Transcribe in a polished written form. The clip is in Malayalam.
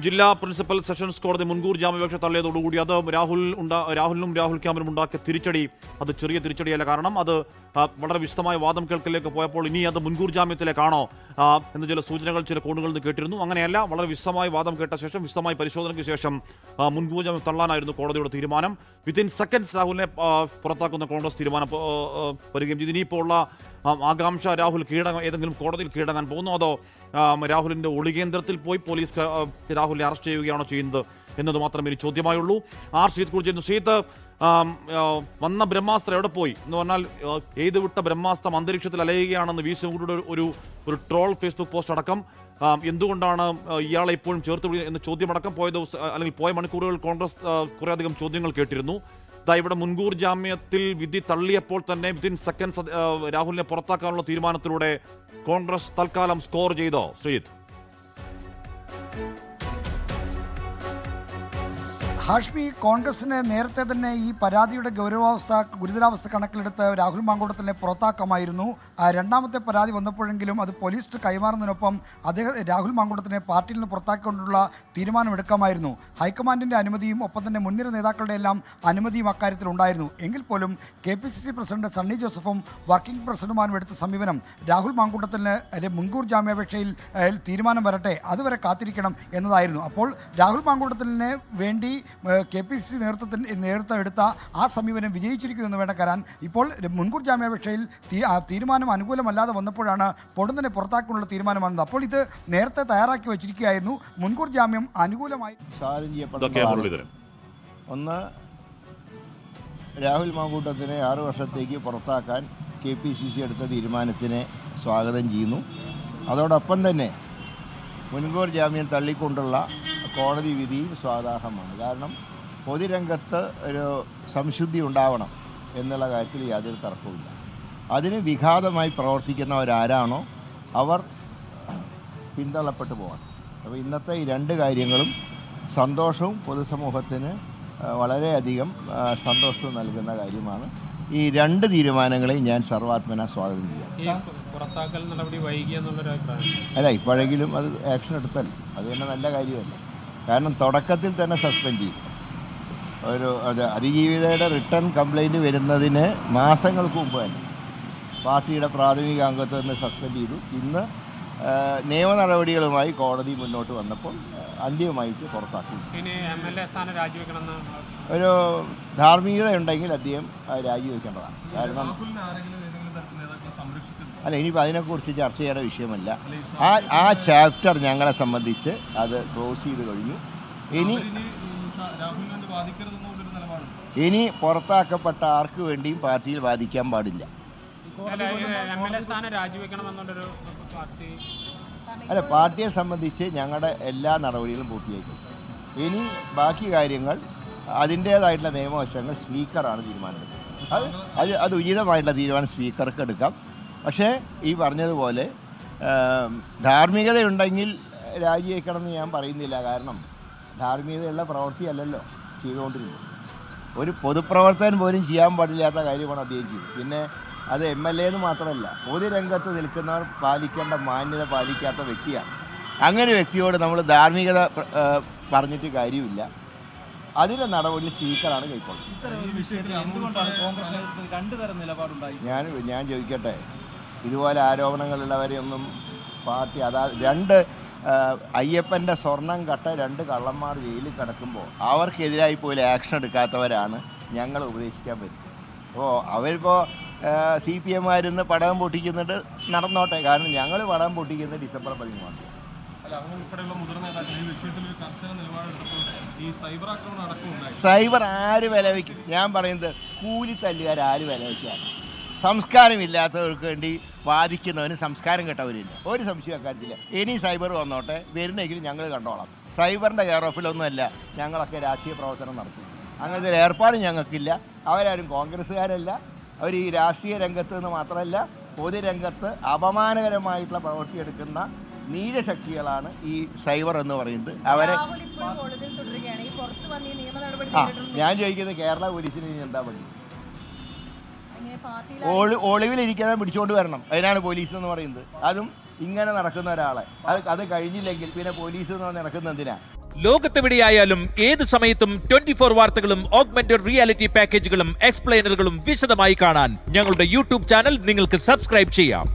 ജില്ലാ പ്രിൻസിപ്പൽ സെഷൻസ് കോടതി മുൻകൂർ ജാമ്യാപേക്ഷ തള്ളിയതോടുകൂടി അത് രാഹുലിനും രാഹുൽ ക്യാമ്പിനും ഉണ്ടാക്കിയ തിരിച്ചടി അത് ചെറിയ തിരിച്ചടിയല്ല. കാരണം അത് വളരെ വിശദമായ വാദം കേൾക്കലിലേക്ക് പോയപ്പോൾ ഇനി അത് മുൻകൂർ ജാമ്യത്തിലേക്കാണോ എന്ന് ചില സൂചനകൾ ചില കോണുകളിൽ നിന്ന് കേട്ടിരുന്നു. അങ്ങനെയല്ല, വളരെ വിശദമായ വാദം കേട്ട ശേഷം വിശദമായ പരിശോധനയ്ക്ക് ശേഷം മുൻകൂർ ജാമ്യം തള്ളാനായിരുന്നു കോടതിയുടെ തീരുമാനം. വിത്തിൻ സെക്കൻഡ്സ് രാഹുലിനെ പുറത്താക്കുന്ന കോൺഗ്രസ് തീരുമാനം വരികയും ചെയ്തു. ഇനിയിപ്പോൾ ഉള്ള ആകാംക്ഷ രാഹുൽ ഏതെങ്കിലും കോടതിയിൽ കീഴടങ്ങാൻ പോകുന്നു, അതോ രാഹുലിന്റെ ഒളികേന്ദ്രത്തിൽ പോയി പോലീസ് രാഹുലിനെ അറസ്റ്റ് ചെയ്യുകയാണോ ചെയ്യുന്നത് എന്നത് മാത്രമേ ഇനി ചോദ്യമായുള്ളൂ. ശ്രീത് കുറിച്ചിരുന്നു. ശ്രീത്ത്, വന്ന ബ്രഹ്മാസ്ത്രം എവിടെ പോയി എന്ന് പറഞ്ഞാൽ എയ്തുവിട്ട ബ്രഹ്മാസ്ത്രം അന്തരീക്ഷത്തിൽ അലയുകയാണെന്ന് വീശുകൂടെ ഒരു ട്രോൾ ഫേസ്ബുക്ക് പോസ്റ്റ് അടക്കം എന്തുകൊണ്ടാണ് ഇയാളെ ഇപ്പോഴും ചേർത്ത് എന്ന ചോദ്യമടക്കം പോയ മണിക്കൂറുകൾ കോൺഗ്രസ് കുറേയധികം ചോദ്യങ്ങൾ കേട്ടിരുന്നു. ഇവിടെ മുൻകൂർ ജാമ്യത്തിൽ വിധി തള്ളിയപ്പോൾ തന്നെ വിത്തിൻ സെക്കൻഡ്സ് രാഹുലിനെ പുറത്താക്കാനുള്ള തീരുമാനത്തിലൂടെ കോൺഗ്രസ് തൽക്കാലം സ്കോർ ചെയ്തോ ശ്രീത്? ഹാഷ്മി, കോൺഗ്രസിന് നേരത്തെ തന്നെ ഈ പരാതിയുടെ ഗുരുതരാവസ്ഥ കണക്കിലെടുത്ത് രാഹുൽ മാങ്കൂട്ടത്തിനെ പുറത്താക്കാമായിരുന്നു. രണ്ടാമത്തെ പരാതി വന്നപ്പോഴെങ്കിലും അത് പോലീസ് കൈമാറുന്നതിനൊപ്പം രാഹുൽ മാങ്കൂട്ടത്തിനെ പാർട്ടിയിൽ നിന്ന് പുറത്താക്കിക്കൊണ്ടുള്ള തീരുമാനമെടുക്കാമായിരുന്നു. ഹൈക്കമാൻഡിൻ്റെ അനുമതിയും ഒപ്പം തന്നെ മുൻനിര നേതാക്കളുടെ എല്ലാം അനുമതിയും അക്കാര്യത്തിൽ ഉണ്ടായിരുന്നു. എങ്കിൽ പോലും KPCC പ്രസിഡന്റ് സണ്ണി ജോസഫും വർക്കിംഗ് പ്രസിഡന്റുമാരും എടുത്ത സമീപനം രാഹുൽ മാങ്കൂട്ടത്തിന് മുൻകൂർ ജാമ്യാപേക്ഷയിൽ തീരുമാനം വരട്ടെ, അതുവരെ കാത്തിരിക്കണം എന്നതായിരുന്നു. അപ്പോൾ രാഹുൽ മാങ്കൂട്ടത്തിന് വേണ്ടി KPCC നേതൃത്വം എടുത്ത ആ സമീപനം വിജയിച്ചിരിക്കുന്നു എന്ന് വേണ്ട കരാൻ. ഇപ്പോൾ മുൻകൂർ ജാമ്യാപേക്ഷയിൽ തീരുമാനം അനുകൂലമല്ലാതെ വന്നപ്പോഴാണ് പൊടുന്നനെ പുറത്താക്കാനുള്ള തീരുമാനം വന്നത്. അപ്പോൾ ഇത് നേരത്തെ തയ്യാറാക്കി വെച്ചിരിക്കുകയായിരുന്നു. മുൻകൂർ ജാമ്യം അനുകൂലമായി ഒന്ന്, രാഹുൽ മാങ്കൂട്ടത്തിനെ 6 വർഷത്തേക്ക് പുറത്താക്കാൻ KPCC എടുത്ത തീരുമാനത്തിനെ സ്വാഗതം ചെയ്യുന്നു. അതോടൊപ്പം തന്നെ മുൻകൂർ ജാമ്യം തള്ളിക്കൊണ്ടുള്ള കോടതി വിധിയും സ്വാഗതാർഹമാണ്. കാരണം പൊതുരംഗത്ത് ഒരു സംശുദ്ധി ഉണ്ടാവണം എന്നുള്ള കാര്യത്തിൽ യാതൊരു തർക്കവുമില്ല. അതിന് വിഘാതമായി പ്രവർത്തിക്കുന്നവരാരാണോ അവർ പിന്തള്ളപ്പെട്ടു പോകണം. അപ്പോൾ ഇന്നത്തെ ഈ 2 കാര്യങ്ങളും സന്തോഷവും പൊതുസമൂഹത്തിന് വളരെയധികം സന്തോഷവും നൽകുന്ന കാര്യമാണ്. ഈ 2 തീരുമാനങ്ങളെയും ഞാൻ സർവാത്മന സ്വാഗതം ചെയ്യാം. പുറത്താക്കൽ നടപടി വൈകി എന്നുള്ളൊരു അഭിപ്രായം അല്ല, ഇപ്പോഴെങ്കിലും അത് ആക്ഷൻ എടുത്താൽ അത് തന്നെ നല്ല കാര്യമല്ല. കാരണം തുടക്കത്തിൽ തന്നെ സസ്പെൻഡ് ചെയ്തു. അതിജീവിതയുടെ റിട്ടേൺ കംപ്ലൈൻറ്റ് വരുന്നതിന് മാസങ്ങൾക്ക് മുമ്പ് തന്നെ പാർട്ടിയുടെ പ്രാഥമിക അംഗത്വം തന്നെ സസ്പെൻഡ് ചെയ്തു. ഇന്ന് നിയമ നടപടികളുമായി കോടതി മുന്നോട്ട് വന്നപ്പോൾ അന്തിമമായിട്ട് പുറത്താക്കി. ഒരു ധാർമ്മികത ഉണ്ടെങ്കിൽ അദ്ദേഹം രാജിവെക്കേണ്ടതാണ്. കാരണം അല്ല, ഇനിയിപ്പോൾ അതിനെക്കുറിച്ച് ചർച്ച ചെയ്യേണ്ട വിഷയമല്ല. ആ ചാപ്റ്റർ ഞങ്ങളെ സംബന്ധിച്ച് അത് ക്ലോസ് ചെയ്ത് കഴിഞ്ഞു. ഇനി പുറത്താക്കപ്പെട്ട ആർക്ക് വേണ്ടിയും പാർട്ടിയിൽ വാദിക്കാൻ പാടില്ല. അല്ല, പാർട്ടിയെ സംബന്ധിച്ച് ഞങ്ങളുടെ എല്ലാ നടപടികളും പൂർത്തിയാക്കും. ഇനി ബാക്കി കാര്യങ്ങൾ അതിൻ്റേതായിട്ടുള്ള നിയമവശങ്ങൾ സ്പീക്കറാണ് തീരുമാനമെടുക്കുന്നത്. അത് ഉചിതമായിട്ടുള്ള തീരുമാനം സ്പീക്കർക്ക് എടുക്കാം. പക്ഷേ ഈ പറഞ്ഞതുപോലെ ധാർമ്മികതയുണ്ടെങ്കിൽ രാജിവെക്കണമെന്ന് ഞാൻ പറയുന്നില്ല. കാരണം ധാർമ്മികതയുള്ള പ്രവൃത്തിയല്ലല്ലോ ചെയ്തുകൊണ്ടിരുന്നത്. ഒരു പൊതുപ്രവർത്തകൻ പോലും ചെയ്യാൻ പാടില്ലാത്ത കാര്യമാണ് അദ്ദേഹം ചെയ്തത്. പിന്നെ അത് MLA എന്ന് മാത്രമല്ല, പൊതുരംഗത്ത് നിൽക്കുന്നവർ പാലിക്കേണ്ട മാന്യത പാലിക്കാത്ത വ്യക്തിയാണ്. അങ്ങനെ വ്യക്തിയോട് നമ്മൾ ധാർമ്മികത പറഞ്ഞിട്ട് കാര്യമില്ല. അതിൻ്റെ നടപടി സ്പീക്കറാണ് കൈക്കൊള്ളുന്നത്. ഞാൻ ചോദിക്കട്ടെ, ഇതുപോലെ ആരോപണങ്ങളുള്ളവരെയൊന്നും പാർട്ടി അയ്യപ്പൻ്റെ സ്വർണം കട്ട 2 കള്ളന്മാർ ജയിലിൽ കിടക്കുമ്പോൾ അവർക്കെതിരായി പോലും ആക്ഷൻ എടുക്കാത്തവരാണ് ഞങ്ങൾ ഉപദേശിക്കാൻ പറ്റും. അപ്പോൾ അവരിപ്പോൾ CPM പടകം പൊട്ടിക്കുന്നുണ്ട്, നടന്നോട്ടെ. കാരണം ഞങ്ങൾ പടകം പൊട്ടിക്കുന്നത് ഡിസംബർ 13. സൈബർ ആര് വില വയ്ക്കും? ഞാൻ പറയുന്നത് കൂലിത്തല്ലുകാർ ആര് വില വയ്ക്കാറ്? സംസ്കാരമില്ലാത്തവർക്ക് വേണ്ടി വാദിക്കുന്നവന് സംസ്കാരം കെട്ടവരില്ല. ഒരു സംശയം അക്കാര്യത്തില്ല. ഇനി സൈബർ വന്നോട്ടെ, വരുന്നെങ്കിലും ഞങ്ങൾ കണ്ടോളാം. സൈബറിൻ്റെ കെയർ ഓഫിലൊന്നുമല്ല ഞങ്ങളൊക്കെ രാഷ്ട്രീയ പ്രവർത്തനം നടത്തും. അങ്ങനത്തെ ഏർപ്പാട് ഞങ്ങൾക്കില്ല. അവരാരും കോൺഗ്രസ്സുകാരല്ല. അവർ ഈ രാഷ്ട്രീയ രംഗത്ത് നിന്ന് മാത്രമല്ല, പൊതുരംഗത്ത് അപമാനകരമായിട്ടുള്ള പ്രവൃത്തിയെടുക്കുന്ന നീചശക്തികളാണ് ഈ സൈബർ എന്ന് പറയുന്നത്. അവരെ ഞാൻ ചോദിക്കുന്നത്, കേരള പോലീസിന് ഇനി എന്താ പണി? ഒളിവിലിരിക്കാതെ പിടിച്ചുകൊണ്ട് വരണം. അതിനാണ് പോലീസ് എന്ന് പറയുന്നത്. അതും ഇങ്ങനെ നടക്കുന്ന ഒരാളെ അത് കഴിഞ്ഞില്ലെങ്കിൽ പിന്നെ പോലീസ് നടക്കുന്ന എന്തിനാ? ലോകത്തെവിടെയായാലും ഏത് സമയത്തും 24 വാർത്തകളും ഓഗ്മെന്റഡ് റിയാലിറ്റി പാക്കേജുകളും എക്സ്പ്ലെയിനറുകളും വിശദമായി കാണാൻ ഞങ്ങളുടെ യൂട്യൂബ് ചാനൽ നിങ്ങൾക്ക് സബ്സ്ക്രൈബ് ചെയ്യാം.